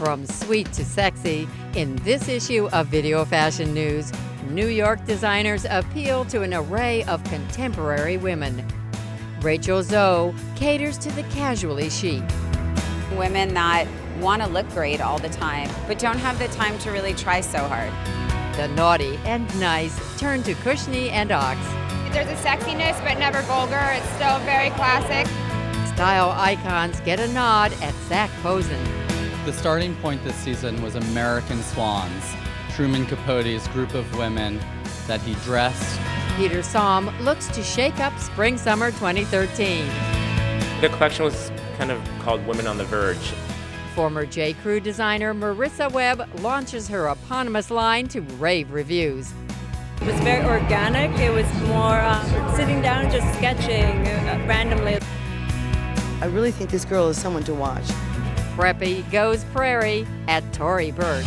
From sweet to sexy, in this issue of Video Fashion News, New York designers appeal to an array of contemporary women. Rachel Zoe caters to the casually chic. Women that want to look great all the time, but don't have the time to really try so hard. The naughty and nice turn to Cushnie and Ochs. There's a sexiness, but never vulgar. It's still very classic. Style icons get a nod at Zac Posen. The starting point this season was American Swans, Truman Capote's group of women that he dressed. Peter Somm looks to shake up Spring-Summer 2013. The collection was kind of called Women on the Verge. Former J. Crew designer Marissa Webb launches her eponymous line to rave reviews. It was very organic. It was more sitting down and just sketching randomly. I really think this girl is someone to watch. Preppy goes prairie at Tory Burch.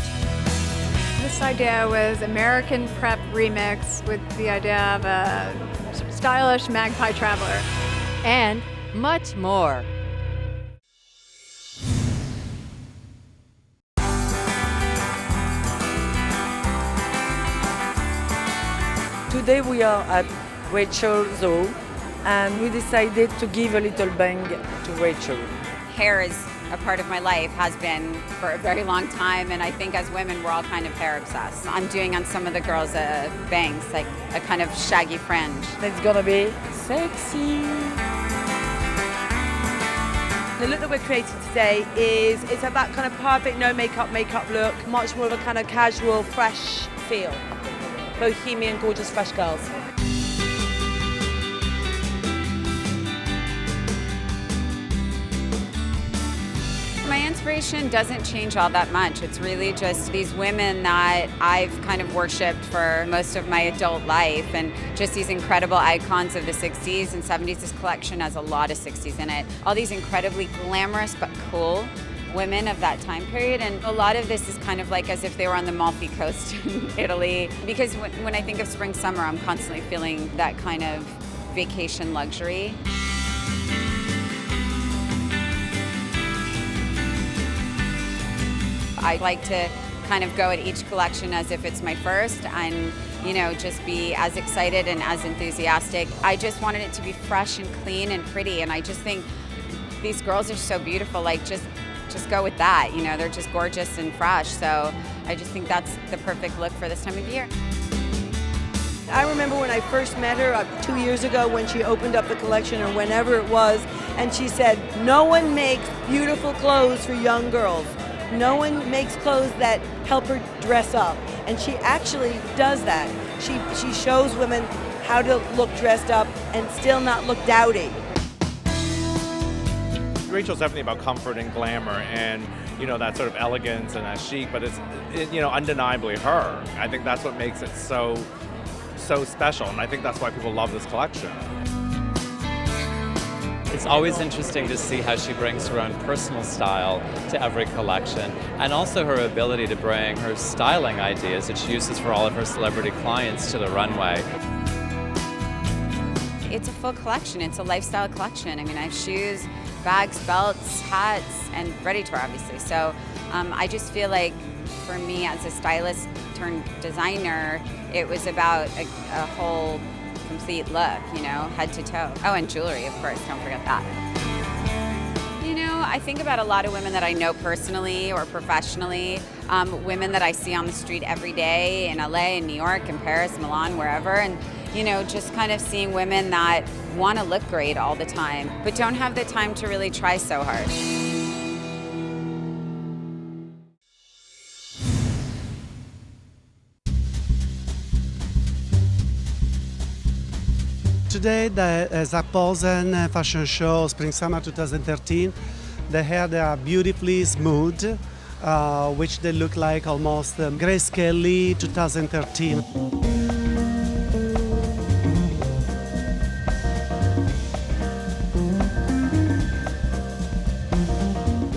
This idea was American prep remix with the idea of a stylish magpie traveler. And much more. Today we are at Rachel Zoe, and we decided to give a little bang to Rachel. Hair is a part of my life, has been for a very long time, and I think as women we're all kind of hair obsessed. I'm doing on some of the girls bangs, like a kind of shaggy fringe. It's gonna be sexy. The look that we're creating today it's about kind of perfect no makeup look, much more of a kind of casual, fresh feel. Bohemian, gorgeous, fresh girls. My inspiration doesn't change all that much. It's really just these women that I've kind of worshipped for most of my adult life, and just these incredible icons of the 60s and 70s. This collection has a lot of 60s in it. All these incredibly glamorous but cool women of that time period, and a lot of this is kind of like as if they were on the Amalfi Coast in Italy, because when I think of spring summer I'm constantly feeling that kind of vacation luxury. I like to kind of go at each collection as if it's my first, and just be as excited and as enthusiastic. I just wanted it to be fresh and clean and pretty, and I just think these girls are so beautiful. Like just go with that, they're just gorgeous and fresh. So I just think that's the perfect look for this time of year. I remember when I first met her 2 years ago when she opened up the collection, or whenever it was, and she said, no one makes beautiful clothes for young girls. No one makes clothes that help her dress up. And she actually does that. She shows women how to look dressed up and still not look dowdy. Rachel's definitely about comfort and glamour and, that sort of elegance and that chic, but it's undeniably her. I think that's what makes it so special, and I think that's why people love this collection. It's always interesting to see how she brings her own personal style to every collection, and also her ability to bring her styling ideas that she uses for all of her celebrity clients to the runway. It's a full collection. It's a lifestyle collection. I mean, I have shoes, bags, belts, hats, and ready-to-wear, obviously. So I just feel like, for me as a stylist turned designer, it was about a whole complete look, head to toe. Oh, and jewelry, of course, don't forget that. I think about a lot of women that I know personally or professionally, women that I see on the street every day in LA, in New York, in Paris, Milan, wherever, and just kind of seeing women that want to look great all the time, but don't have the time to really try so hard. Today, the Zac Posen fashion show, Spring-Summer 2013, the hair, they are beautifully smooth, which they look like almost Grace Kelly 2013.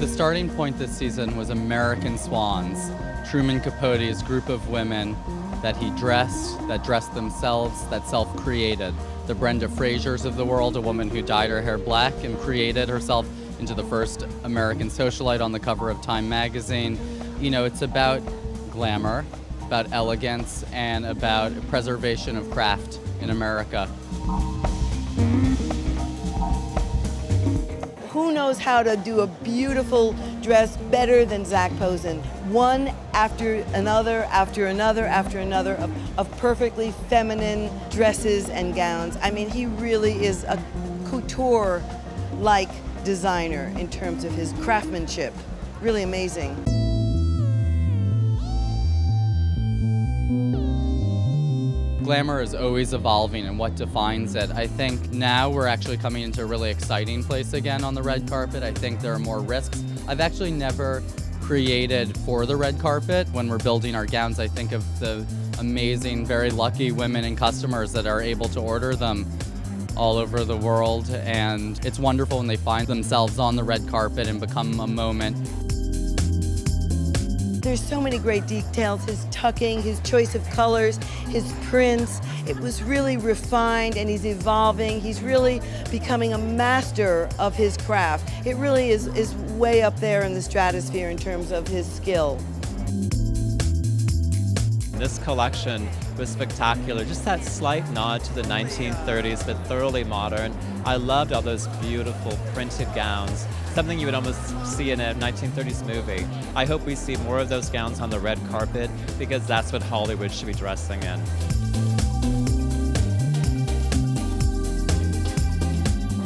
The starting point this season was American Swans, Truman Capote's group of women that he dressed, that dressed themselves, that self-created. The Brenda Frasers of the world, a woman who dyed her hair black and created herself into the first American socialite on the cover of Time magazine. You know, it's about glamour, about elegance, and about preservation of craft in America. Who knows how to do a beautiful dress better than Zac Posen? One after another, after another, after another of perfectly feminine dresses and gowns. I mean, he really is a couture-like designer in terms of his craftsmanship. Really amazing. Glamour is always evolving and what defines it. I think now we're actually coming into a really exciting place again on the red carpet. I think there are more risks. I've actually never created for the red carpet. When we're building our gowns, I think of the amazing, very lucky women and customers that are able to order them all over the world. And it's wonderful when they find themselves on the red carpet and become a moment. There's so many great details, his tucking, his choice of colors, his prints. It was really refined and he's evolving. He's really becoming a master of his craft. It really is way up there in the stratosphere in terms of his skill. This collection was spectacular. Just that slight nod to the 1930s, but thoroughly modern. I loved all those beautiful printed gowns, something you would almost see in a 1930s movie. I hope we see more of those gowns on the red carpet because that's what Hollywood should be dressing in.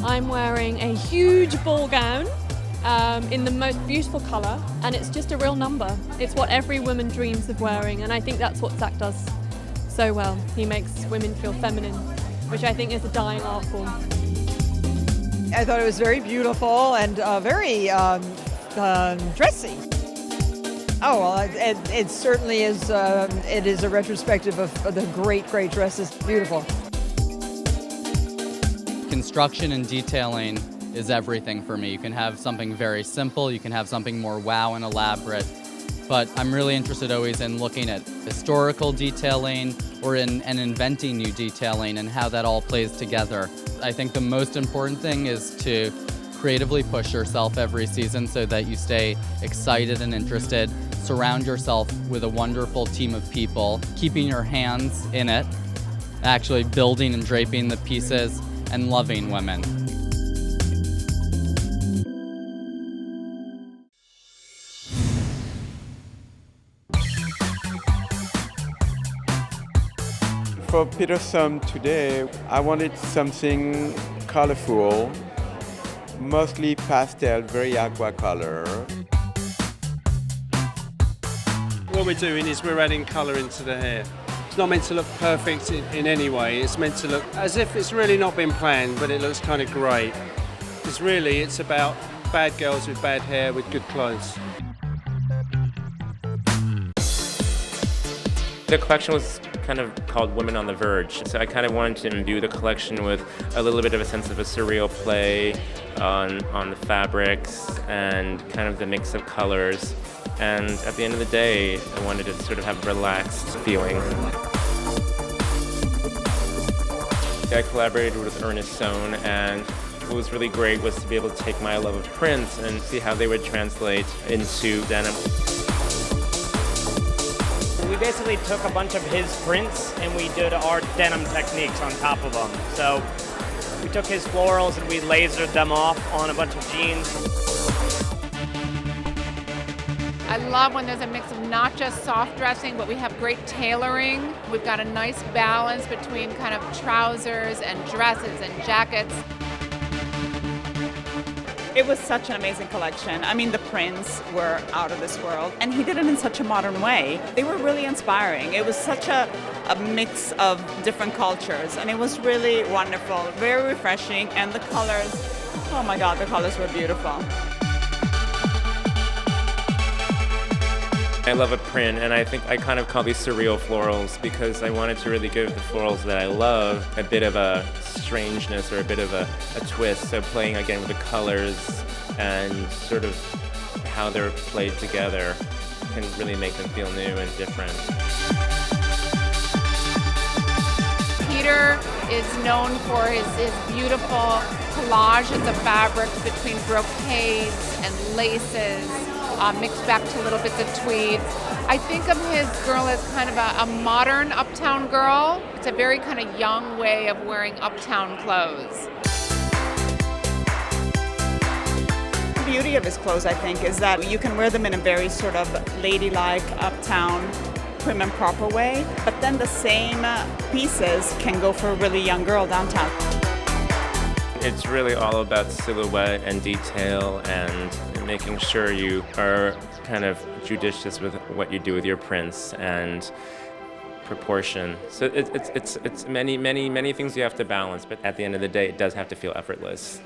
I'm wearing a huge ball gown in the most beautiful color, and it's just a real number. It's what every woman dreams of wearing, and I think that's what Zac does so well. He makes women feel feminine, which I think is a dying art form. I thought it was very beautiful and very dressy. Oh, well, it certainly is. It is a retrospective of the great dresses. Beautiful. Construction and detailing is everything for me. You can have something very simple, you can have something more wow and elaborate, but I'm really interested always in looking at historical detailing or in inventing new detailing and how that all plays together. I think the most important thing is to creatively push yourself every season so that you stay excited and interested. Surround yourself with a wonderful team of people, keeping your hands in it, actually building and draping the pieces, and loving women. For Peterson today, I wanted something colorful, mostly pastel, very aqua color. What we're doing is we're adding color into the hair. It's not meant to look perfect in any way. It's meant to look as if it's really not been planned, but it looks kind of great. Because really it's about bad girls with bad hair with good clothes. The collection was kind of called Women on the Verge. So I kind of wanted to imbue the collection with a little bit of a sense of a surreal play on the fabrics and kind of the mix of colors. And at the end of the day, I wanted to sort of have a relaxed feeling. I collaborated with Ernest Sohn, and what was really great was to be able to take my love of prints and see how they would translate into denim. We basically took a bunch of his prints and we did our denim techniques on top of them. So we took his florals and we lasered them off on a bunch of jeans. I love when there's a mix of not just soft dressing, but we have great tailoring. We've got a nice balance between kind of trousers and dresses and jackets. It was such an amazing collection. I mean, the prints were out of this world, and he did it in such a modern way. They were really inspiring. It was such a mix of different cultures, and it was really wonderful, very refreshing, and the colors, oh my God, the colors were beautiful. I love a print, and I think I kind of call these surreal florals because I wanted to really give the florals that I love a bit of a strangeness or a bit of a twist. So playing again with the colors and sort of how they're played together can really make them feel new and different. Peter is known for his beautiful collages of fabrics between brocades and laces. mixed back to little bits of tweeds. I think of his girl as kind of a modern uptown girl. It's a very kind of young way of wearing uptown clothes. The beauty of his clothes, I think, is that you can wear them in a very sort of ladylike, uptown, prim and proper way, but then the same pieces can go for a really young girl downtown. It's really all about silhouette and detail and making sure you are kind of judicious with what you do with your prints and proportion. So it's many things you have to balance, but at the end of the day, it does have to feel effortless.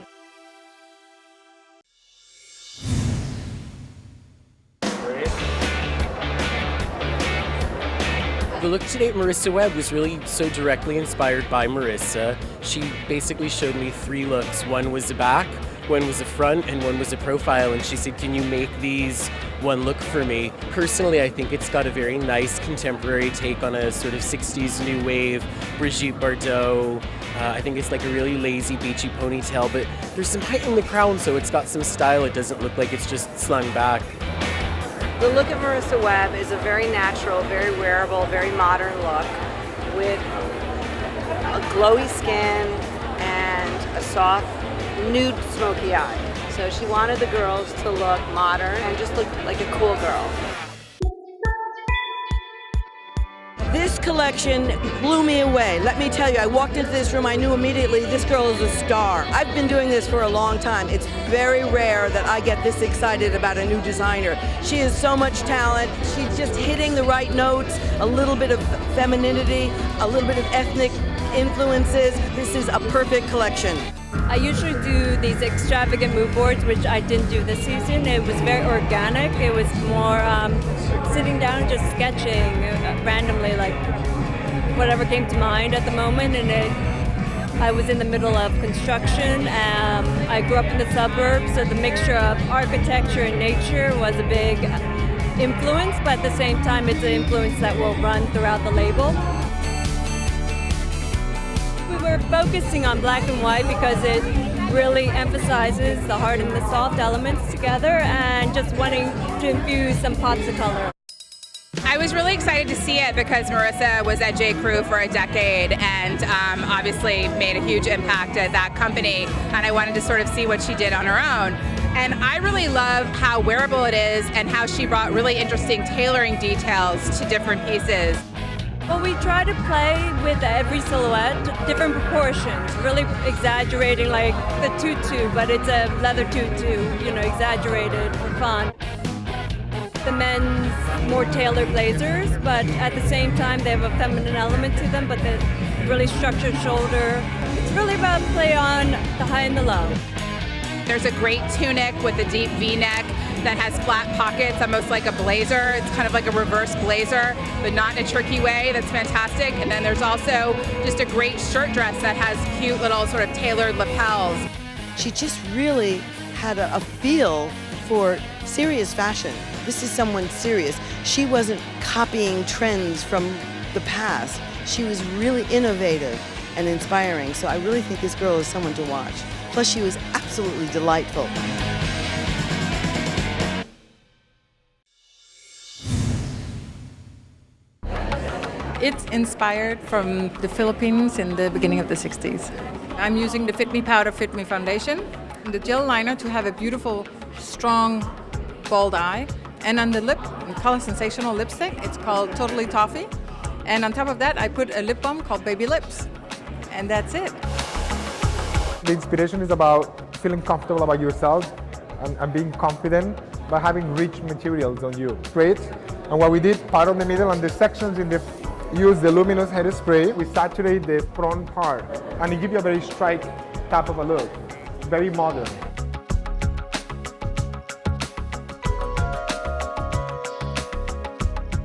The look today at Marissa Webb was really so directly inspired by Marissa. She basically showed me 3 looks. One was a back, one was a front, and one was a profile, and she said, can you make these one look for me? Personally, I think it's got a very nice contemporary take on a sort of 60s new wave, Brigitte Bardot. I think it's like a really lazy, beachy ponytail, but there's some height in the crown, so it's got some style. It doesn't look like it's just slung back. The look of Marissa Webb is a very natural, very wearable, very modern look with a glowy skin and a soft, nude, smoky eye. So she wanted the girls to look modern and just look like a cool girl. This collection blew me away. Let me tell you, I walked into this room, I knew immediately this girl is a star. I've been doing this for a long time. It's very rare that I get this excited about a new designer. She has so much talent. She's just hitting the right notes, a little bit of femininity, a little bit of ethnic influences. This is a perfect collection. I usually do these extravagant mood boards, which I didn't do this season. It was very organic. It was more sitting down and just sketching randomly, like whatever came to mind at the moment. And I was in the middle of construction. I grew up in the suburbs, so the mixture of architecture and nature was a big influence, but at the same time, it's an influence that will run throughout the label. We're focusing on black and white because it really emphasizes the hard and the soft elements together and just wanting to infuse some pops of color. I was really excited to see it because Marissa was at J. Crew for a decade and obviously made a huge impact at that company, and I wanted to sort of see what she did on her own. And I really love how wearable it is and how she brought really interesting tailoring details to different pieces. Well, we try to play with every silhouette, different proportions, really exaggerating like the tutu, but it's a leather tutu, exaggerated for fun. The men's more tailored blazers, but at the same time they have a feminine element to them, but the really structured shoulder. It's really about play on the high and the low. There's a great tunic with a deep V-neck that has flat pockets, almost like a blazer. It's kind of like a reverse blazer, but not in a tricky way. That's fantastic. And then there's also just a great shirt dress that has cute little sort of tailored lapels. She just really had a feel for serious fashion. This is someone serious. She wasn't copying trends from the past. She was really innovative and inspiring. So I really think this girl is someone to watch. Plus, she was absolutely delightful. It's inspired from the Philippines in the beginning of the 60s. I'm using the Fit Me Powder Fit Me Foundation and the gel liner to have a beautiful, strong, bold eye. And on the lip, Color Sensational lipstick, it's called Totally Toffee. And on top of that, I put a lip balm called Baby Lips. And that's it. The inspiration is about feeling comfortable about yourself and being confident by having rich materials on you. Straight. And what we did, part of the middle and the sections in the use the luminous hairspray. We saturate the front part and it gives you a very straight type of a look. Very modern.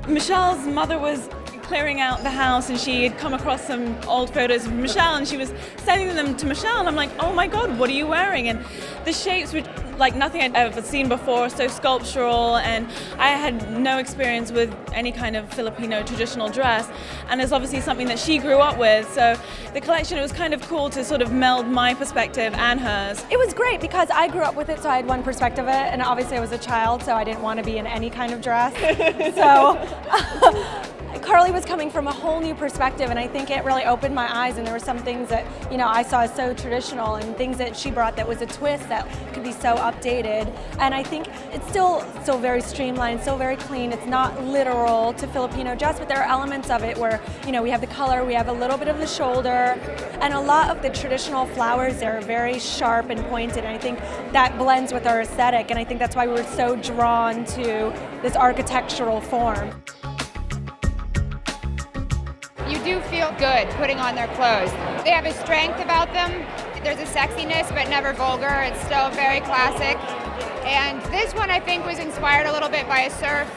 Michelle's mother was clearing out the house and she had come across some old photos of Michelle and she was sending them to Michelle and I'm like, oh my God, what are you wearing? And the shapes were like nothing I'd ever seen before, so sculptural, and I had no experience with any kind of Filipino traditional dress, and it's obviously something that she grew up with, so the collection, it was kind of cool to sort of meld my perspective and hers. It was great because I grew up with it, so I had one perspective of it, and obviously I was a child, so I didn't want to be in any kind of dress. So Carly was coming from a whole new perspective, and I think it really opened my eyes, and there were some things that, you know, I saw as so traditional, and things that she brought that was a twist that could be so updated. And I think it's still very streamlined, still very clean. It's not literal to Filipino dress, but there are elements of it where, you know, we have the color, we have a little bit of the shoulder, and a lot of the traditional flowers there are very sharp and pointed, and I think that blends with our aesthetic, and I think that's why we were so drawn to this architectural form. You do feel good putting on their clothes. They have a strength about them. There's a sexiness, but never vulgar. It's still very classic. And this one, I think, was inspired a little bit by a surf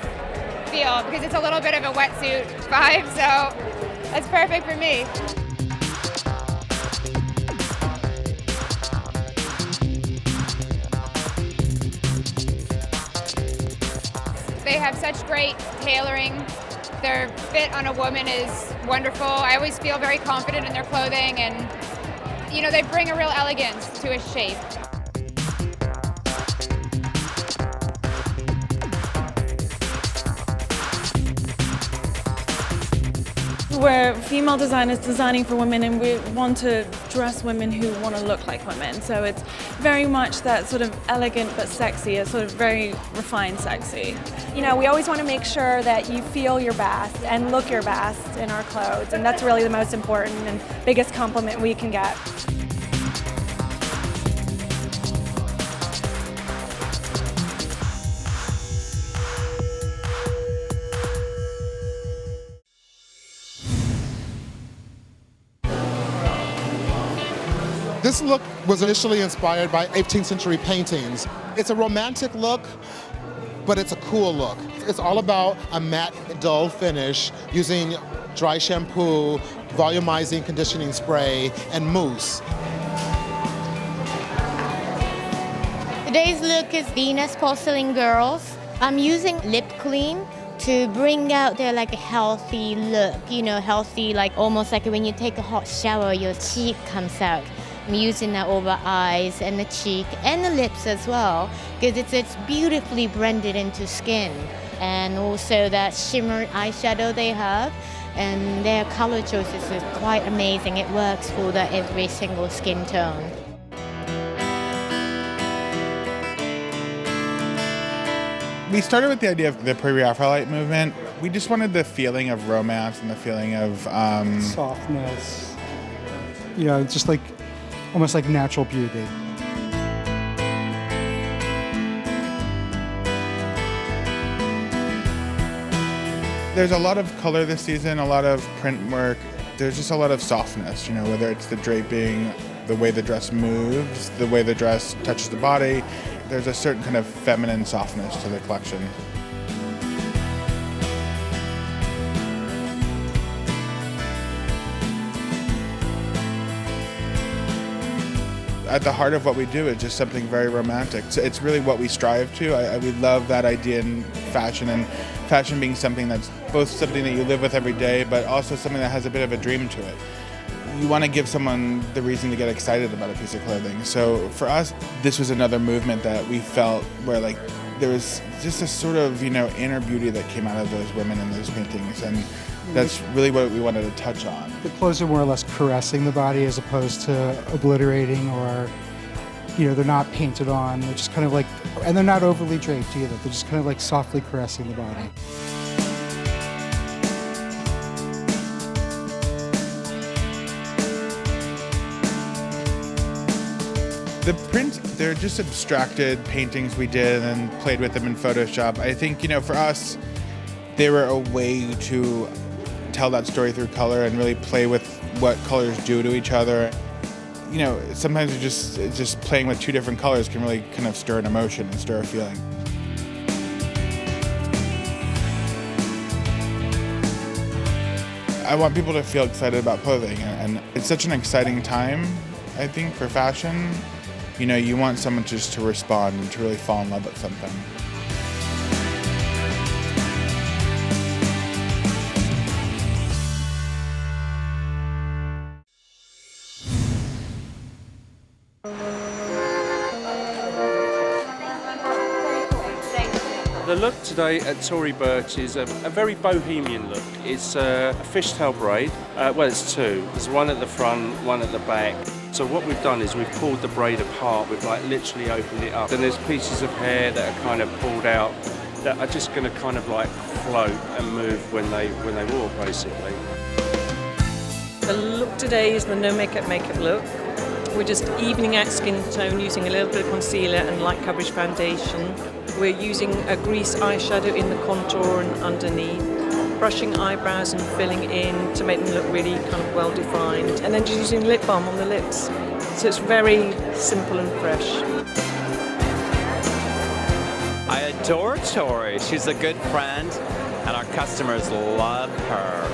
feel because it's a little bit of a wetsuit vibe, so that's perfect for me. They have such great tailoring. Their fit on a woman is wonderful. I always feel very confident in their clothing, and you know, they bring a real elegance to a shape. We're female designers designing for women, and we want to dress women who want to look like women. So it's very much that sort of elegant but sexy, a sort of very refined sexy. You know, we always want to make sure that you feel your best and look your best in our clothes, and that's really the most important and biggest compliment we can get. This look was initially inspired by 18th century paintings. It's a romantic look, but it's a cool look. It's all about a matte, dull finish using dry shampoo, volumizing conditioning spray, and mousse. Today's look is Venus Porcelain Girls. I'm using lip cream to bring out their like healthy look, you know, healthy, like almost like when you take a hot shower, your cheek comes out. I'm using that over eyes and the cheek and the lips as well, because it's beautifully blended into skin. And also that shimmer eyeshadow they have, and their color choices is quite amazing. It works for every single skin tone. We started with the idea of the prairie Afro-Light movement. We just wanted the feeling of romance and the feeling of softness. You know, just like almost like natural beauty. There's a lot of color this season, a lot of print work. There's just a lot of softness, you know, whether it's the draping, the way the dress moves, the way the dress touches the body. There's a certain kind of feminine softness to the collection. At the heart of what we do is just something very romantic. It's really what we strive to. We love that idea in fashion, and fashion being something that's both something that you live with every day, but also something that has a bit of a dream to it. You want to give someone the reason to get excited about a piece of clothing. So for us, this was another movement that we felt where like there was just a sort of, you know, inner beauty that came out of those women in those paintings, and that's really what we wanted to touch on. The clothes are more or less caressing the body as opposed to obliterating, or, you know, they're not painted on. They're just kind of like, and they're not overly draped either. They're just kind of like softly caressing the body. The prints, they're just abstracted paintings we did and played with them in Photoshop. I think, you know, for us, they were a way to tell that story through color and really play with what colors do to each other. You know, sometimes just playing with two different colors can really kind of stir an emotion and stir a feeling. I want people to feel excited about clothing, and it's such an exciting time, I think, for fashion. You know, you want someone just to respond and to really fall in love with something. The look today at Tory Burch is a very bohemian look. It's a fishtail braid. Well, it's two. There's one at the front, one at the back. So what we've done is we've pulled the braid apart. We've like literally opened it up. And there's pieces of hair that are kind of pulled out that are just going to kind of like float and move when they walk, basically. The look today is the no makeup look. We're just evening out skin tone using a little bit of concealer and light coverage foundation. We're using a grease eyeshadow in the contour and underneath, brushing eyebrows and filling in to make them look really kind of well defined, and then just using lip balm on the lips. So it's very simple and fresh. I adore Tory. She's a good friend, and our customers love her.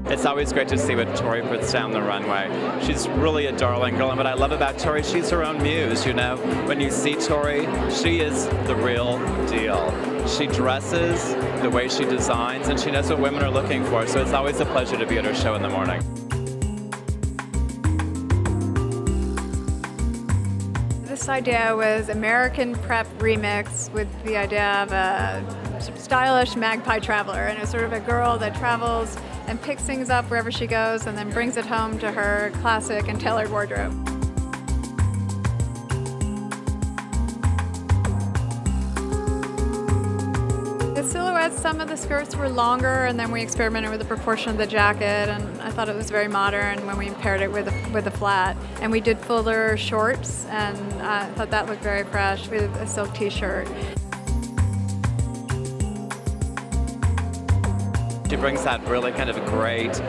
It's always great to see what Tory puts down the runway. She's really a darling girl, and what I love about Tory, she's her own muse, you know. When you see Tory, she is the real deal. She dresses the way she designs, and she knows what women are looking for, so it's always a pleasure to be at her show in the morning. This idea was American prep remix with the idea of a stylish magpie traveler, and it's sort of a girl that travels and picks things up wherever she goes and then brings it home to her classic and tailored wardrobe. The silhouettes, some of the skirts were longer, and then we experimented with the proportion of the jacket, and I thought it was very modern when we paired it with a flat. And we did fuller shorts, and I thought that looked very fresh with a silk t-shirt. She brings that really kind of great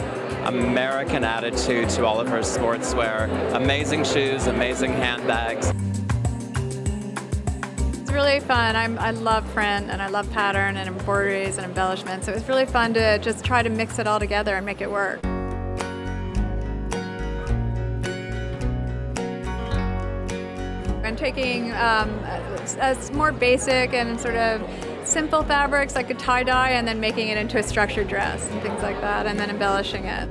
American attitude to all of her sportswear. Amazing shoes, amazing handbags. It's really fun. I love print and I love pattern and embroideries and embellishments. So it was really fun to just try to mix it all together and make it work. I'm taking as more basic and sort of simple fabrics like a tie-dye and then making it into a structured dress and things like that, and then embellishing it.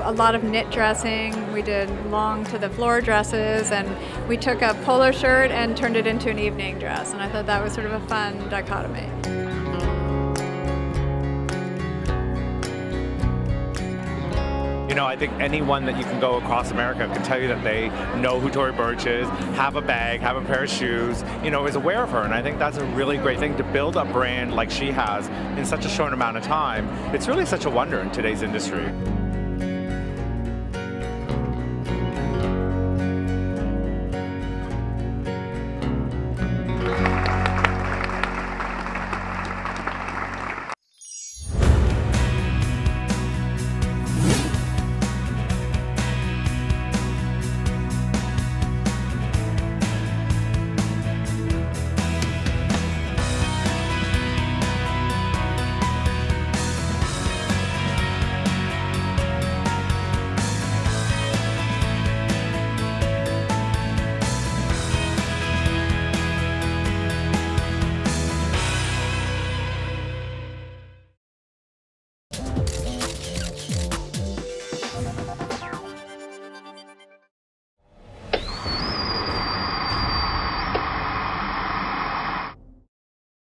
A lot of knit dressing. We did long to the floor dresses, and we took a polo shirt and turned it into an evening dress, and I thought that was sort of a fun dichotomy. You know, I think anyone that you can go across America can tell you that they know who Tory Burch is, have a bag, have a pair of shoes, you know, is aware of her. And I think that's a really great thing to build a brand like she has in such a short amount of time. It's really such a wonder in today's industry.